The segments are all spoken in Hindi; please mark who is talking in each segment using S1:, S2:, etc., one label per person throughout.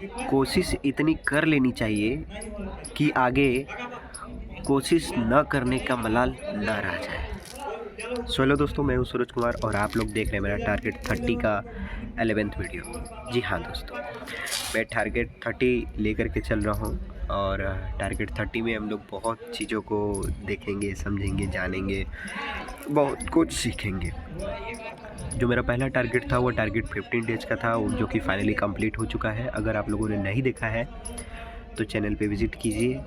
S1: कोशिश इतनी कर लेनी चाहिए कि आगे कोशिश न करने का मलाल ना रह जाए। सो हेलो दोस्तों, मैं हूं सूरज कुमार और आप लोग देख रहे हैं मेरा टारगेट 30 का 11th वीडियो। जी हाँ दोस्तों, मैं टारगेट 30 लेकर के चल रहा हूं और टारगेट 30 में हम लोग बहुत चीज़ों को देखेंगे, समझेंगे, जानेंगे, बहुत कुछ सीखेंगे। जो मेरा पहला टारगेट था वो टारगेट 15 डेज़ का था, जो कि फाइनली कंप्लीट हो चुका है। अगर आप लोगों ने नहीं देखा है तो चैनल पे विज़िट कीजिए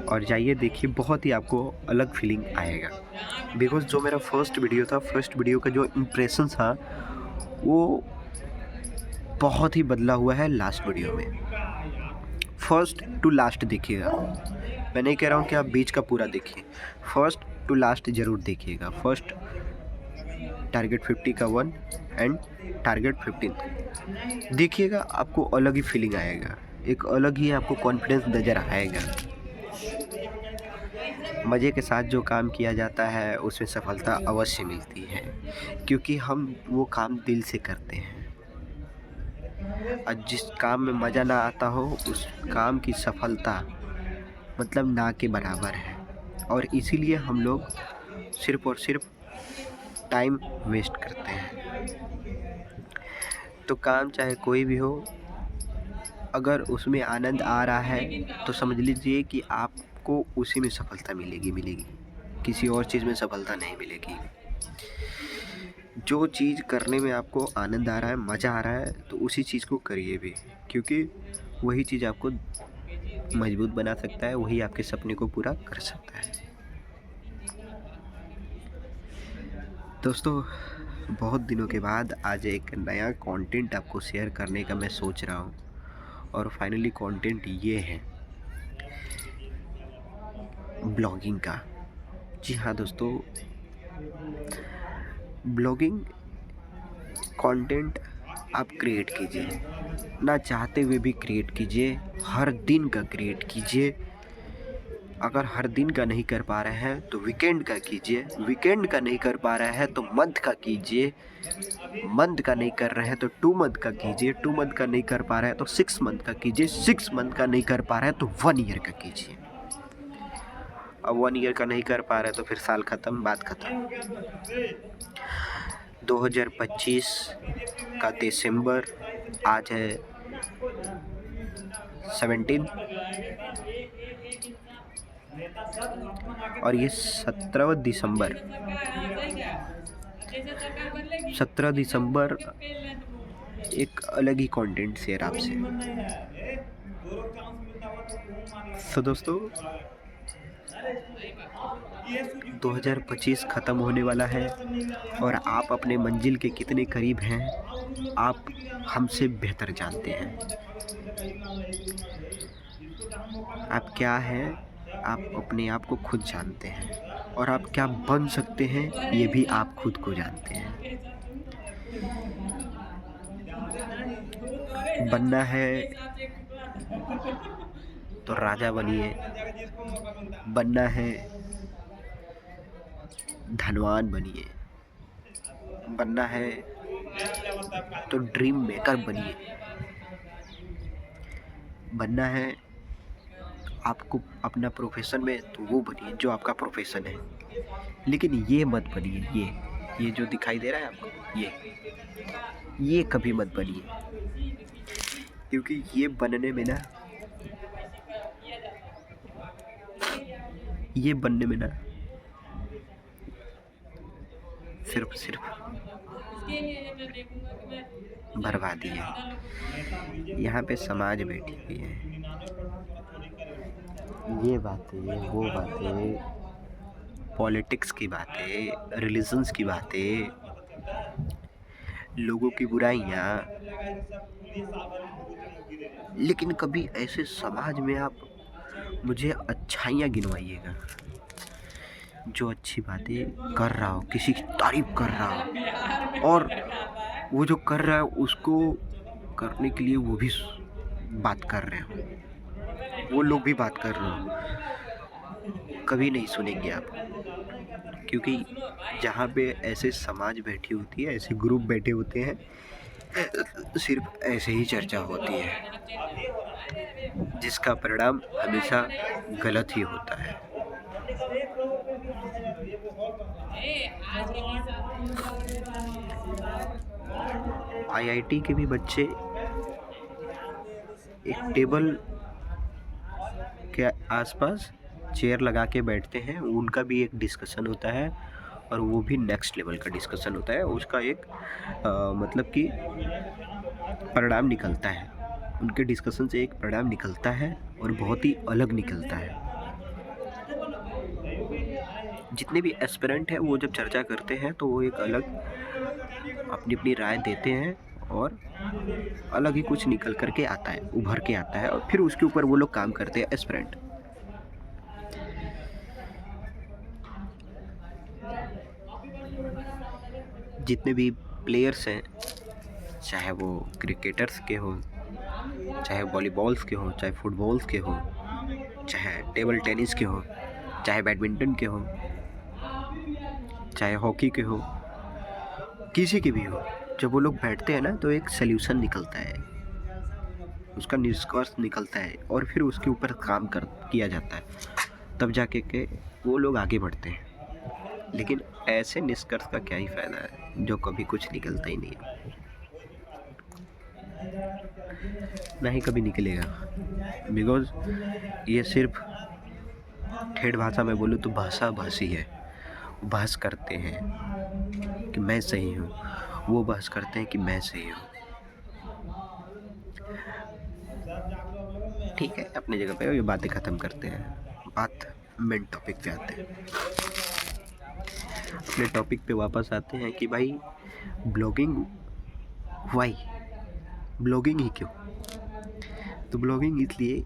S1: और जाइए देखिए, बहुत ही आपको अलग फीलिंग आएगा। बिकॉज़ जो मेरा फर्स्ट वीडियो का जो इम्प्रेशन था वो बहुत ही बदला हुआ है लास्ट वीडियो में। फर्स्ट टू लास्ट देखिएगा, मैं नहीं कह रहा हूँ कि आप बीच का पूरा देखिए, फर्स्ट टू लास्ट ज़रूर देखिएगा। फर्स्ट टारगेट 50 का 1 एंड टारगेट 15 देखिएगा, आपको अलग ही फीलिंग आएगा, एक अलग ही आपको कॉन्फिडेंस नज़र आएगा। मज़े के साथ जो काम किया जाता है उसमें सफलता अवश्य मिलती है, क्योंकि हम वो काम दिल से करते हैं। और जिस काम में मज़ा ना आता हो उस काम की सफलता मतलब ना के बराबर है, और इसीलिए हम लोग सिर्फ़ और सिर्फ टाइम वेस्ट करते हैं। तो काम चाहे कोई भी हो, अगर उसमें आनंद आ रहा है तो समझ लीजिए कि आपको उसी में सफलता मिलेगी, किसी और चीज़ में सफलता नहीं मिलेगी। जो चीज़ करने में आपको आनंद आ रहा है, मज़ा आ रहा है, तो उसी चीज़ को करिए भी, क्योंकि वही चीज़ आपको मजबूत बना सकता है, वही आपके सपने को पूरा कर सकता है। दोस्तों, बहुत दिनों के बाद आज एक नया कंटेंट आपको शेयर करने का मैं सोच रहा हूँ, और फाइनली कंटेंट ये है ब्लॉगिंग का। जी हाँ दोस्तों, ब्लॉगिंग कंटेंट आप क्रिएट कीजिए, ना चाहते हुए भी क्रिएट कीजिए, हर दिन का क्रिएट कीजिए। अगर हर दिन का नहीं कर पा रहे हैं तो वीकेंड का कीजिए, वीकेंड का नहीं कर पा रहे हैं तो मंथ का कीजिए, मंथ का नहीं कर रहे हैं तो 2 मंथ का कीजिए, 2 मंथ का नहीं कर पा रहे हैं तो 6 मंथ का कीजिए, 6 मंथ का नहीं कर पा रहे हैं तो 1 ईयर का कीजिए। अब 1 ईयर का नहीं कर पा रहे तो फिर साल ख़त्म, बात ख़त्म। 2025 का दिसंबर, आज है 17 और ये 17 दिसंबर एक अलग ही कंटेंट शेयर आपसे। तो दोस्तों, 2025 ख़त्म होने वाला है और आप अपने मंजिल के कितने करीब हैं आप हमसे बेहतर जानते हैं। आप क्या हैं, आप अपने आप को खुद जानते हैं, और आप क्या बन सकते हैं ये भी आप खुद को जानते हैं। बनना है तो राजा बनिए, बनना है धनवान बनिए, बनना है तो ड्रीम मेकर बनिए, बनना है आपको अपना प्रोफेशन में तो वो बनिए जो आपका प्रोफेशन है। लेकिन ये मत बनिए, ये जो दिखाई दे रहा है आपको, ये कभी मत बनिए, क्योंकि ये बनने में ना सिर्फ बर्बादी है। यहाँ पे समाज बैठी हुई है, ये बातें, वो बातें, पॉलिटिक्स की बातें, रिलीजन्स की बातें, लोगों की बुराइयाँ, लेकिन कभी ऐसे समाज में आप मुझे अच्छाइयाँ गिनवाइएगा। जो अच्छी बातें कर रहा हो, किसी की तारीफ कर रहा हो, और वो जो कर रहा है उसको करने के लिए वो भी बात कर रहे हो, वो लोग भी बात कर रहे हो, कभी नहीं सुनेंगे आप। क्योंकि जहाँ पे ऐसे समाज बैठी होती है, ऐसे ग्रुप बैठे होते हैं, सिर्फ ऐसे ही चर्चा होती है। जिसका परिणाम हमेशा गलत ही होता है। आईआईटी के भी बच्चे एक टेबल के आसपास चेयर लगा के बैठते हैं, उनका भी एक डिस्कशन होता है और वो भी नेक्स्ट लेवल का डिस्कशन होता है। उसका एक मतलब कि परिणाम निकलता है, उनके डिस्कशन से एक परिणाम निकलता है और बहुत ही अलग निकलता है। जितने भी एस्पिरेंट हैं वो जब चर्चा करते हैं तो वो एक अलग अपनी अपनी राय देते हैं और अलग ही कुछ निकल कर के आता है, उभर के आता है, और फिर उसके ऊपर वो लोग काम करते हैं एस्पिरेंट। जितने भी प्लेयर्स हैं, चाहे वो क्रिकेटर्स के हो, चाहे वॉलीबॉल्स के हो, चाहे फुटबॉल्स के हो, चाहे टेबल टेनिस के हो, चाहे बैडमिंटन के हो, चाहे हॉकी के हो, किसी के भी हो, जब वो लोग बैठते हैं ना तो एक सल्यूशन निकलता है, उसका निष्कर्ष निकलता है और फिर उसके ऊपर काम किया जाता है, तब जाके के वो लोग आगे बढ़ते हैं। लेकिन ऐसे निष्कर्ष का क्या ही फ़ायदा है जो कभी कुछ निकलता ही नहीं है, ना ही कभी निकलेगा। बिकॉज ये सिर्फ ठेठ भाषा में बोलूँ तो भाषा भाषी है। बहस करते हैं कि मैं सही हूँ, वो बहस करते हैं कि मैं सही हूँ। ठीक है, अपनी जगह पे ये बातें ख़त्म करते हैं, बात मेन टॉपिक पे आते हैं। अपने टॉपिक पे वापस आते हैं कि भाई ब्लॉगिंग, वाई ब्लॉगिंग ही क्यों? तो ब्लॉगिंग इसलिए,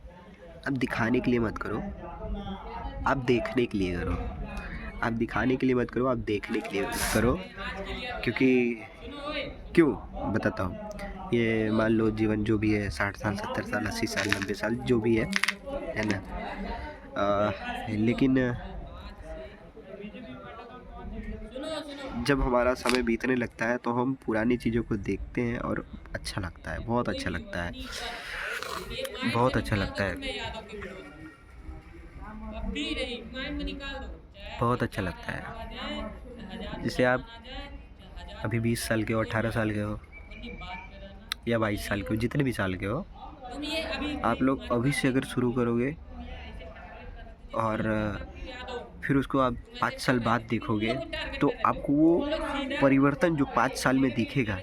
S1: अब दिखाने के लिए मत करो, आप देखने के लिए करो। आप दिखाने के लिए मत करो, आप देखने के लिए करो। क्योंकि क्यों बताता हूँ। ये मान लो जीवन जो भी है, 60 साल, 70 साल, 80 साल, 90 साल जो भी है ना, लेकिन जब हमारा समय बीतने लगता है तो हम पुरानी चीज़ों को देखते हैं और अच्छा लगता है, बहुत अच्छा लगता है, बहुत अच्छा लगता है, बहुत अच्छा लगता है। जैसे आप अभी 20 साल के हो, 18 साल के हो या 22 साल के हो, जितने भी साल के हो, आप लोग अभी से अगर शुरू करोगे और फिर उसको आप 5 साल बाद देखोगे तो आपको वो परिवर्तन जो 5 साल में दिखेगा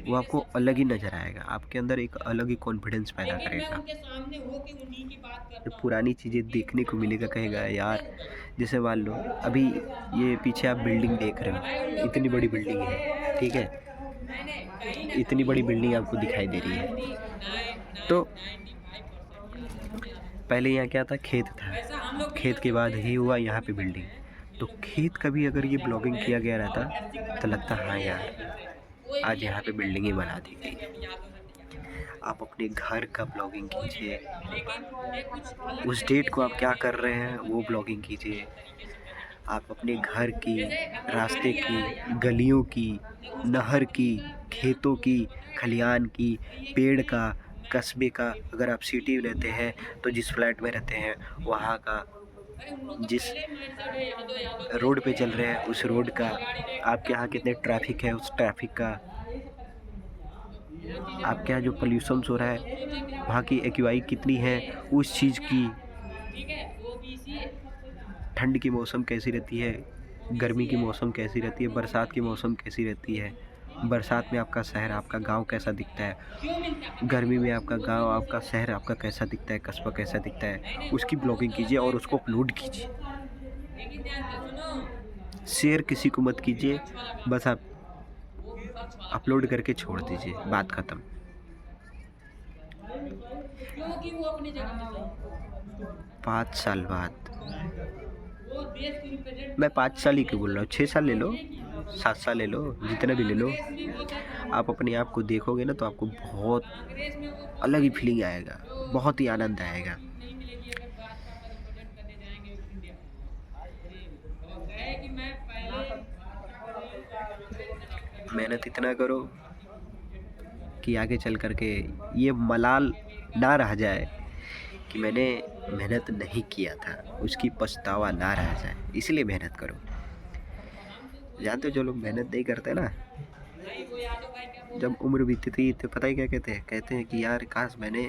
S1: वो आपको अलग ही नज़र आएगा, आपके अंदर एक अलग ही कॉन्फिडेंस पैदा करेगा। जो पुरानी चीज़ें देखने को मिलेगा, कहेगा यार, जैसे मान लो अभी ये पीछे आप बिल्डिंग देख रहे हो, इतनी बड़ी बिल्डिंग है, ठीक है, इतनी बड़ी बिल्डिंग आपको दिखाई दे रही है। तो पहले यहाँ क्या था, खेत था, खेत के बाद ही हुआ यहाँ पे बिल्डिंग। तो खेत का भी अगर ये ब्लॉगिंग किया गया रहता तो लगता हाँ यार, आज यहाँ पे बिल्डिंग ही बना दी गई। आप अपने घर का ब्लॉगिंग कीजिए, उस डेट को आप क्या कर रहे हैं वो ब्लॉगिंग कीजिए। आप अपने घर की, रास्ते की, गलियों की, नहर की, खेतों की, खलिहान की, पेड़ का, कस्बे का, अगर आप सिटी में रहते हैं तो जिस फ्लैट में रहते हैं वहाँ का, जिस रोड पे चल रहे हैं उस रोड का, आपके यहाँ कितने ट्रैफिक है उस ट्रैफिक का, आपके यहाँ जो पोल्यूशन हो रहा है वहाँ की एक्यूआई कितनी है उस चीज़ की, ठंड की मौसम कैसी रहती है, गर्मी की मौसम कैसी रहती है, बरसात की मौसम कैसी रहती है, बरसात में आपका शहर, आपका गांव कैसा दिखता है, गर्मी में आपका गांव, आपका शहर आपका कैसा दिखता है, कस्बा कैसा दिखता है, उसकी ब्लॉगिंग कीजिए और उसको अपलोड कीजिए। शेयर किसी को मत कीजिए, बस आप अपलोड करके छोड़ दीजिए, बात ख़त्म। 5 साल बाद, मैं 5 साल ही क्यों बोल रहा हूँ, 6 साल ले लो, 7 साल ले लो, जितना भी ले लो, आप अपने आप को देखोगे ना तो आपको बहुत अलग ही फीलिंग आएगा, बहुत ही आनंद आएगा। मेहनत इतना करो कि आगे चल कर के ये मलाल ना रह जाए कि मैंने मेहनत नहीं किया था, उसकी पछतावा ना रह जाए। इसलिए मेहनत करो। जानते हो जो लोग मेहनत नहीं करते ना, जब उम्र बीतती थी तो पता ही क्या कहते हैं कि यार काश मैंने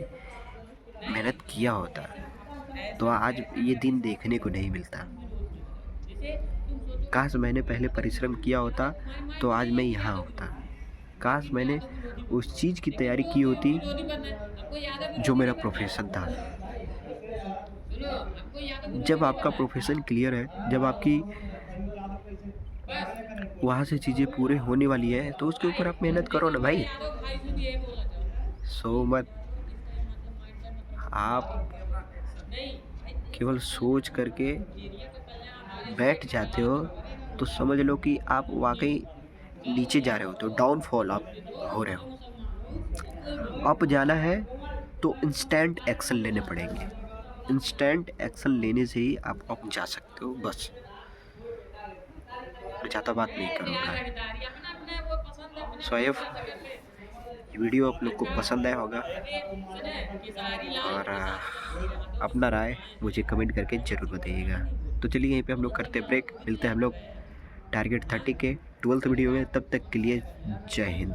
S1: मेहनत किया होता तो आज ये दिन देखने को नहीं मिलता। काश मैंने पहले परिश्रम किया होता तो आज मैं यहाँ होता। काश मैंने उस चीज़ की तैयारी की होती जो मेरा प्रोफेशन था। जब आपका प्रोफेशन क्लियर है, जब आपकी वहाँ से चीज़ें पूरे होने वाली है तो उसके ऊपर आप मेहनत करो ना भाई। सो मत आप केवल सोच करके बैठ जाते हो तो समझ लो कि आप वाकई नीचे जा रहे हो, तो डाउनफॉल आप हो रहे हो। अप जाना है तो इंस्टेंट एक्शन लेने पड़ेंगे। इंस्टेंट एक्शन लेने से ही आप अप जा सकते हो। बस मैं ज़्यादा बात नहीं करूँगा। सोएब, ये वीडियो आप लोग को पसंद आया होगा और अपना राय मुझे कमेंट करके ज़रूर बताइएगा। तो चलिए यहीं पे हम लोग करते हैं ब्रेक। मिलते हैं हम लोग टारगेट 30 के 12th वीडियो में। तब तक के लिए जय हिंद।